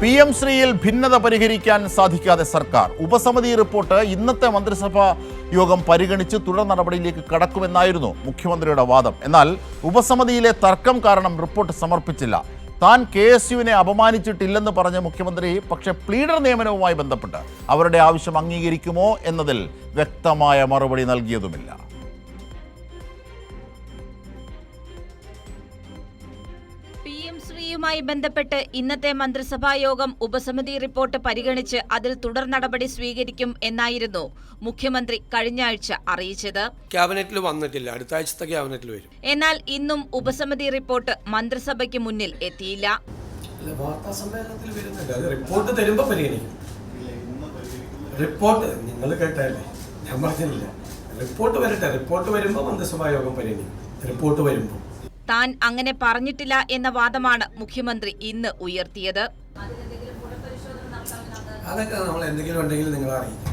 PM ശ്രീയിൽ ഭിന്നത പരിഹരിക്കാൻ സാധിക്കാതെ സർക്കാർ. ഉപസമിതി റിപ്പോർട്ട് ഇന്നത്തെ മന്ത്രിസഭാ യോഗം പരിഗണിച്ച് തുടർ നടപടിയിലേക്ക് കടക്കുമെന്നായിരുന്നു മുഖ്യമന്ത്രിയുടെ വാദം. എന്നാൽ ഉപസമിതിയിലെ തർക്കം കാരണം റിപ്പോർട്ട് സമർപ്പിച്ചില്ല. താൻ KSUവിനെ അപമാനിച്ചിട്ടില്ലെന്ന് പറഞ്ഞ മുഖ്യമന്ത്രി പക്ഷേ പ്ലീഡർ നിയമനവുമായി ബന്ധപ്പെട്ട് അവരുടെ ആവശ്യം അംഗീകരിക്കുമോ എന്നതിൽ വ്യക്തമായ മറുപടി നൽകിയതുമില്ല. PM ശ്രീയുമായി ബന്ധപ്പെട്ട് ഇന്നത്തെ മന്ത്രിസഭാ യോഗം ഉപസമിതി റിപ്പോർട്ട് പരിഗണിച്ച് അതിൽ തുടർ നടപടി സ്വീകരിക്കും എന്നായിരുന്നു മുഖ്യമന്ത്രി കഴിഞ്ഞ ആഴ്ച അറിയിച്ചത്. ക്യാബിനറ്റിൽ വന്നിട്ടില്ല, അടുത്ത ആഴ്ചത്തെ ക്യാബിനറ്റിൽ വരും. എന്നാൽ ഇന്നും ഉപസമിതി റിപ്പോർട്ട് മന്ത്രിസഭയ്ക്ക് മുന്നിൽ എത്തിയില്ല. വാർത്താ സമ്മേളനത്തിൽ വരുന്നില്ല, അത് റിപ്പോർട്ട് തരുമ്പോൾ പരിഗണിക്കും. റിപ്പോർട്ട് നിങ്ങൾ കേട്ടല്ലേ, ഞാൻ പറഞ്ഞില്ല. റിപ്പോർട്ട് വരട്ടെ, റിപ്പോർട്ട് വരുമ്പോൾ മന്ത്രിസഭാ യോഗം പരിഗണിക്കും. റിപ്പോർട്ട് വരുമ്പോൾ താൻ അങ്ങനെ പറഞ്ഞിട്ടില്ല എന്ന വാദമാണ് മുഖ്യമന്ത്രി ഇന്ന് ഉയർത്തിയത്. അതൊക്കെ നമ്മൾ എന്തെങ്കിലും ഉണ്ടെങ്കിൽ നിങ്ങളെ അറിയിക്കും.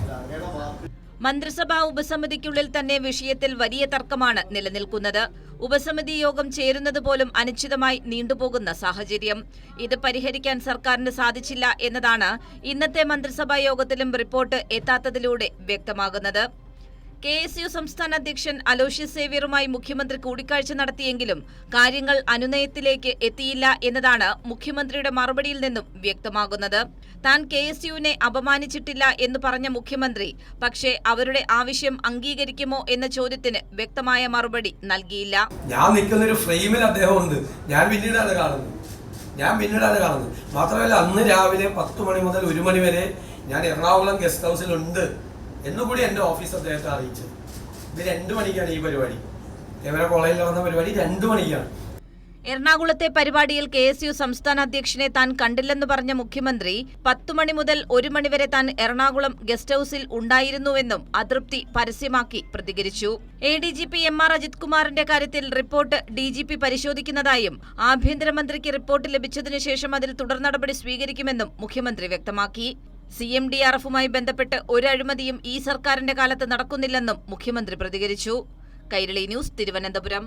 മന്ത്രിസഭാ ഉപസമിതിക്കുള്ളിൽ തന്നെ വിഷയത്തിൽ വലിയ തർക്കമാണ് നിലനിൽക്കുന്നത്. ഉപസമിതി യോഗം ചേരുന്നത് പോലും അനിശ്ചിതമായി നീണ്ടുപോകുന്ന സാഹചര്യം. ഇത് പരിഹരിക്കാൻ സർക്കാരിന് സാധിച്ചില്ല എന്നതാണ് ഇന്നത്തെ മന്ത്രിസഭാ യോഗത്തിലും റിപ്പോർട്ട് എത്താത്തതിലൂടെ വ്യക്തമാകുന്നത്. KSU സംസ്ഥാന അധ്യക്ഷൻ അലോഷ്യസ് സേവ്യറുമായി മുഖ്യമന്ത്രി കൂടിക്കാഴ്ച നടത്തിയെങ്കിലും കാര്യങ്ങൾ അനുനയത്തിലേക്ക് എത്തിയില്ല എന്നതാണ് മുഖ്യമന്ത്രിയുടെ മറുപടിയിൽ നിന്നും വ്യക്തമാകുന്നത്. താൻ KSUവിനെ അപമാനിച്ചിട്ടില്ല എന്ന് പറഞ്ഞ മുഖ്യമന്ത്രി പക്ഷേ അവരുടെ ആവശ്യം അംഗീകരിക്കുമോ എന്ന ചോദ്യത്തിന് വ്യക്തമായ മറുപടി നൽകിയില്ല. ഞാൻ നിൽക്കുന്ന ഒരു ഫ്രെയിമിൽ അദ്ദേഹം ഉണ്ട്, ഞാൻ പിന്നീടാണ് കാണുന്നത്. മാത്രമല്ല, അന്ന് രാവിലെ 10 മണി മുതൽ 1 മണി വരെ ഞാൻ എറണാകുളം ഗസ്റ്റ് ഹൗസിലുണ്ട് എന്നുകൂടി എൻ്റെ ഓഫീസ് അദ്ദേഹത്തെ അറിയിച്ചത്. ഇത് 2 മണിക്കാണ് ഈ പരിപാടി. കേവല കോളേജിൽ നടന്ന പരിപാടി 2 മണിക്കാണ്. എറണാകുളത്തെ പരിപാടിയിൽ KSU സംസ്ഥാന അധ്യക്ഷനെ താൻ കണ്ടില്ലെന്ന് പറഞ്ഞ മുഖ്യമന്ത്രി 10 മണി മുതൽ 1 മണി വരെ താൻ എറണാകുളം ഗസ്റ്റ് ഹൌസിൽ ഉണ്ടായിരുന്നുവെന്നും അതൃപ്തി പരസ്യമാക്കി പ്രതികരിച്ചു. ADGP MR അജിത് കുമാറിന്റെ കാര്യത്തിൽ റിപ്പോർട്ട് DGP പരിശോധിക്കുന്നതായും ആഭ്യന്തരമന്ത്രിക്ക് റിപ്പോർട്ട് ലഭിച്ചതിനു ശേഷം അതിൽ തുടർ നടപടി സ്വീകരിക്കുമെന്നും മുഖ്യമന്ത്രി വ്യക്തമാക്കി. CMDRFുമായി ബന്ധപ്പെട്ട് ഒരു അഴിമതിയും ഈ സർക്കാരിന്റെ കാലത്ത് നടക്കുന്നില്ലെന്നും മുഖ്യമന്ത്രി പ്രതികരിച്ചു. കൈരളി ന്യൂസ്, തിരുവനന്തപുരം.